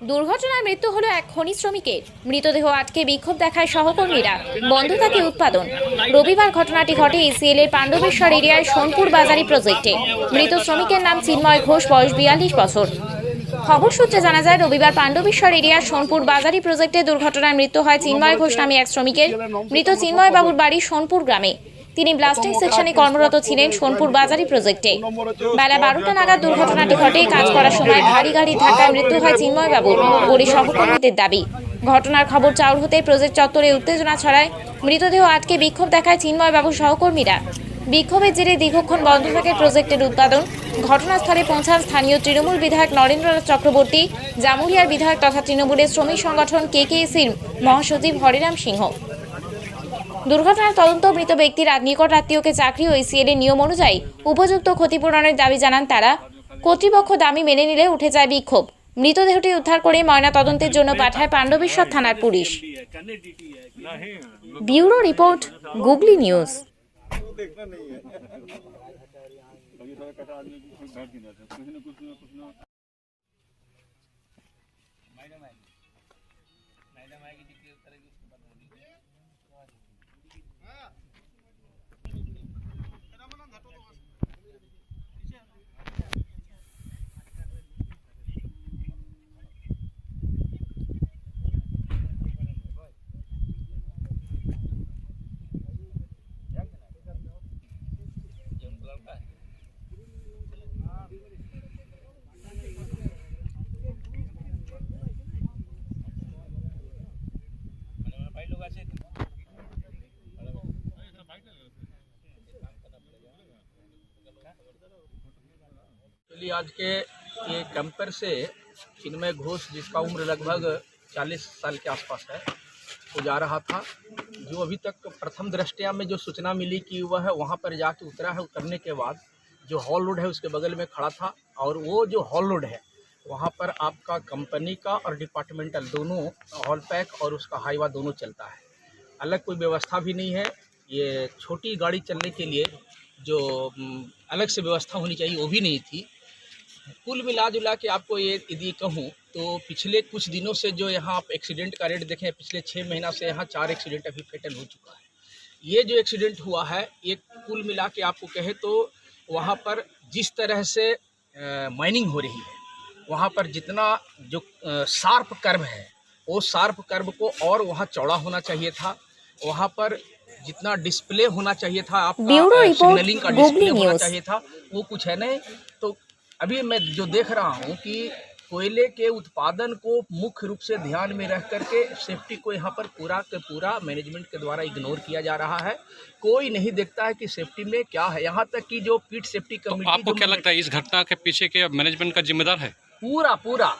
দুর্ঘটনায় মৃত্যু হলো এক খনি শ্রমিকের। মৃতদেহ আটকে বিক্ষোভ দেখায় সহকর্মীরা, বন্ধ থাকে উৎপাদন। রবিবার ঘটনাটি ঘটে ইসিএল এর পাণ্ডবেশ্বর এরিয়ার সোনপুর বাজারি প্রজেক্টে। মৃত শ্রমিকের নাম চিন্ময় ঘোষ, বয়স 42 বছর। খবর সূত্রে জানা যায়, রবিবার পাণ্ডবেশ্বর এরিয়ার সোনপুর বাজারি প্রজেক্টে দুর্ঘটনায় মৃত্যু হয় চিন্ময় ঘোষ নামে এক শ্রমিকের। মৃত চিন্ময় বাবুর বাড়ি সোনপুর গ্রামে। তিনি ব্লাস্টিং সেকশনে কর্মরত ছিলেন সোনপুর বাজারি প্রজেক্টে। বেলা 12টা নাগাদ দুর্ঘটনাটি ঘটে। কাজ করার সময় ভারী গাড়ির ধাক্কায় মৃত্যু হয় চিন্ময় বাবুর বলে সহকর্মীদের দাবি। ঘটনার খবর চাউর হতেই প্রজেক্ট চত্বরে উত্তেজনা ছড়ায়। মৃতদেহ আটকে বিক্ষোভ দেখায় চিন্ময় বাবুর সহকর্মীরা। বিক্ষোভের জেরে দীর্ঘক্ষণ বন্ধ থাকে প্রজেক্টের উৎপাদন। ঘটনাস্থলে পৌঁছান স্থানীয় তৃণমূল বিধায়ক নরেন্দ্রনাথ চক্রবর্তী, জামুরিয়ার বিধায়ক তথা তৃণমূলের শ্রমিক সংগঠন কেকেএসির মহাসচিব হরিরাম সিংহ। দুর্ঘটনার তদন্ত, মৃত ব্যক্তির নিকট আত্মীয়কে চাকরি ও ইসিএল এর নিয়ম অনুযায়ী উপযুক্ত ক্ষতিপূরণের দাবি জানান তারা। কর্তৃপক্ষ দাবি মেনে নিলে উঠে যায় বিক্ষোভ। মৃতদেহটি উদ্ধার করে ময়না তদন্তের জন্য পাঠায় পাণ্ডবেশ্বর থানার পুলিশ। ব্যুরো রিপোর্ট, গুগলি নিউজ। आज के ये कैंपर से चिन्मय घोष, जिसका उम्र लगभग 40 साल के आसपास है, वो जा रहा था। जो अभी तक प्रथम दृष्टया में जो सूचना मिली कि वह वहाँ पर जाके उतरा है। उतरने के बाद जो हॉल रोड है उसके बगल में खड़ा था, और वो जो हॉल रोड है वहाँ पर आपका कंपनी का और डिपार्टमेंटल दोनों हॉल पैक और उसका हाईवा दोनों चलता है। अलग कोई व्यवस्था भी नहीं है। ये छोटी गाड़ी चलने के लिए जो अलग से व्यवस्था होनी चाहिए वो भी नहीं थी। कुल मिला जुला के आपको ये यदि कहूँ तो पिछले कुछ दिनों से जो यहाँ आप एक्सीडेंट का रेट देखें, पिछले 6 महीना से यहाँ 4 एक्सीडेंट अभी फेटल हो चुका है। ये जो एक्सीडेंट हुआ है ये कुल मिला के आपको कहे तो वहाँ पर जिस तरह से माइनिंग हो रही है, वहाँ पर जितना जो शार्प कर्व है वो शार्प कर्व को और वहाँ चौड़ा होना चाहिए था। वहाँ पर जितना डिस्प्ले होना चाहिए था, आपका सिग्नलिंग का डिस्प्ले होना चाहिए था, वो कुछ है नहीं। तो अभी मैं जो देख रहा हूँ कि कोयले के उत्पादन को मुख्य रूप से ध्यान में रख करके सेफ्टी को यहाँ पर पूरा के पूरा मैनेजमेंट के द्वारा इग्नोर किया जा रहा है। कोई नहीं देखता है कि सेफ्टी में क्या है। यहाँ तक कि जो पीट सेफ्टी कमेटी, तो आपको क्या लगता है इस घटना के पीछे के मैनेजमेंट का जिम्मेदार है? पूरा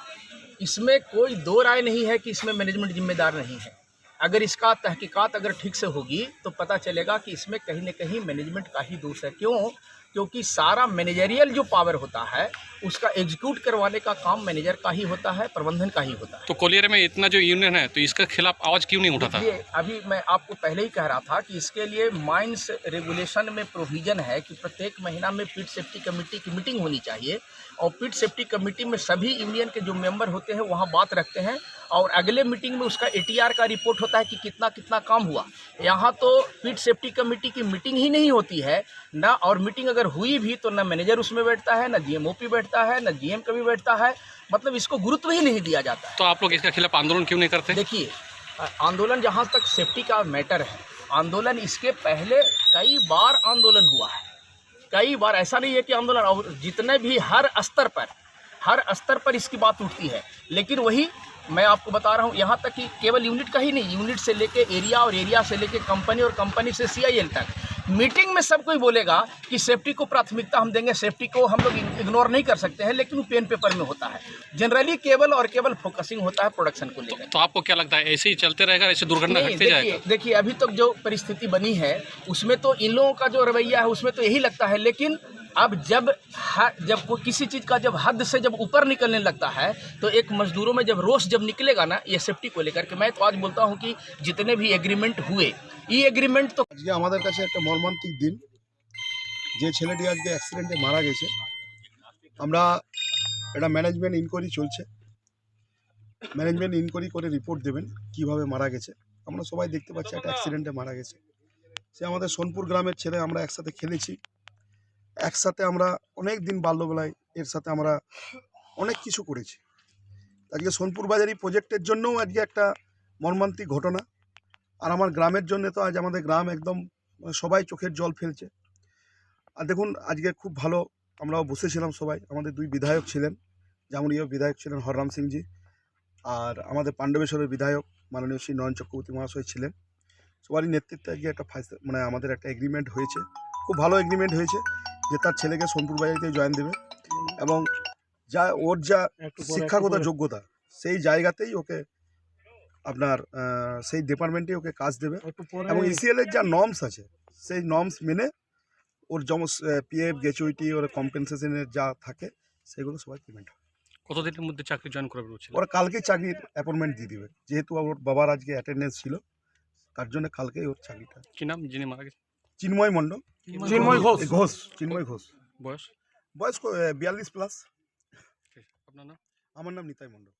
इसमें कोई दो राय नहीं है कि इसमें मैनेजमेंट जिम्मेदार नहीं है। अगर इसका तहकीकात अगर ठीक से होगी तो पता चलेगा कि इसमें कहीं न कहीं मैनेजमेंट का ही दोष है। क्यों? क्योंकि सारा मैनेजरियल जो पावर होता है उसका एग्जीक्यूट करवाने का काम मैनेजर का ही होता है, प्रबंधन का ही होता है। तो कोलियर में इतना जो यूनियन है तो इसके खिलाफ आवाज़ क्यों नहीं उठा था? अभी मैं आपको पहले ही कह रहा था कि इसके लिए माइंस रेगुलेशन में प्रोविजन है कि प्रत्येक महीना में पीट सेफ्टी कमेटी की मीटिंग होनी चाहिए, और पीट सेफ्टी कमेटी में सभी यूनियन के जो मेंबर होते हैं वहाँ बात रखते हैं, और अगले मीटिंग में उसका ATR का रिपोर्ट होता है कि कितना कितना काम हुआ। यहाँ तो पीट सेफ्टी कमेटी की मीटिंग ही नहीं होती है ना, और मीटिंग अगर हुई भी तो ना मैनेजर उसमें बैठता है, ना GMOP बैठता है, ना GM कभी बैठता है। मतलब इसको गुरुत्व ही नहीं दिया जाता है। तो आप लोग इसके खिलाफ आंदोलन क्यों नहीं करते? देखिए, आंदोलन जहाँ तक सेफ्टी का मैटर है, आंदोलन इसके पहले कई बार आंदोलन हुआ है, कई बार। ऐसा नहीं है कि आंदोलन, और जितने भी हर स्तर पर इसकी बात उठती है। लेकिन वही मैं आपको बता रहा हूँ, यहाँ तक कि केवल यूनिट का ही नहीं, यूनिट से लेके एरिया, और एरिया से लेके कंपनी, और कंपनी से CIL तक मीटिंग में सब कोई बोलेगा कि सेफ्टी को प्राथमिकता हम देंगे, सेफ्टी को हम लोग इग्नोर नहीं कर सकते हैं। लेकिन वो पेन पेपर में होता है, जनरली केवल और केवल फोकसिंग होता है प्रोडक्शन को लेकर। तो आपको क्या लगता है ऐसे ही चलते रहेगा, ऐसे दुर्घटना घटते जाएगा? देखिए अभी तक जो परिस्थिति बनी है उसमें तो इन लोगों का जो रवैया है उसमें तो यही लगता है। लेकिन अब जब कोई किसी चीज़ का जब हद से जब ऊपर निकलने लगता है तो एक मजदूरों में जब रोष जब निकलेगा ना, ये सेफ्टी को लेकर के, मैं तो आज बोलता हूँ कि जितने भी एग्रीमेंट हुए, ये एग्रीमेंट तो আজকে আমাদের কাছে একটা মর্মান্তিক দিন। যে ছেলেটি আজকে অ্যাক্সিডেন্টে মারা গেছে, আমরা এটা ম্যানেজমেন্ট ইনকোয়ারি চলছে। ম্যানেজমেন্ট ইনকোয়ারি করে রিপোর্ট দেবেন কিভাবে মারা গেছে। আমরা সবাই দেখতে পাচ্ছি একটা অ্যাক্সিডেন্টে মারা গেছে। সে আমাদের সোনপুর গ্রামের ছেলে, আমরা একসাথে খেলেছি, একসাথে আমরা অনেক দিন বাল্যবেলায় এর সাথে আমরা অনেক কিছু করেছি। আজকে সোনপুর বাজারি প্রজেক্টের জন্যও আজকে একটা মর্মান্তিক ঘটনা। আর আমার গ্রামের জন্য তো আজ আমাদের গ্রাম একদম সবাই চোখের জল ফেলছে। আর দেখুন আজকে খুব ভালো, আমরাও বসেছিলাম সবাই, আমাদের দুই বিধায়ক ছিলেন, জামুরিয়া বিধায়ক ছিলেন হররাম সিংজি, আর আমাদের পাণ্ডবেশ্বরের বিধায়ক মাননীয় শ্রী নয়ন চক্রবর্তী মহাশয় ছিলেন। সবারই নেতৃত্বে আজকে একটা মানে আমাদের একটা এগ্রিমেন্ট হয়েছে, খুব ভালো এগ্রিমেন্ট হয়েছে যে তার ছেলেকে সোনপুর বাজারিতে জয়েন দেবে এবং যা ওর যা শিক্ষাগত যোগ্যতা সেই জায়গাতেই ওকে আপনার সেই ডিপার্টমেন্টে ওকে কাজ দেবে এবং ইসিএলের যা নর্মস আছে সেই নর্মস মেনে ওর যেমন পিএফ গ্র্যাচুইটি ওর কম্পেনসেশনের যা থাকে সেগুলো সবাই পেমেন্ট হবে। কতদিনের মধ্যে চাকরি জয়েন করবে বলছিল? ওরা কালকেই চাকরির অ্যাপয়েন্টমেন্ট দিয়ে দিবে, যেহেতু ওর বাবার আজকে অ্যাটেন্ডেন্স ছিল তার জন্য কালকেই ওর চাকরিটা। কি নাম যিনি মারা গেছে? চিন্ময় মণ্ডল, ঘোষ, চিন্ময় ঘোষ। বয়স? বয়স 42+। আপনার নাম? আমার নাম নিতাই মণ্ডল।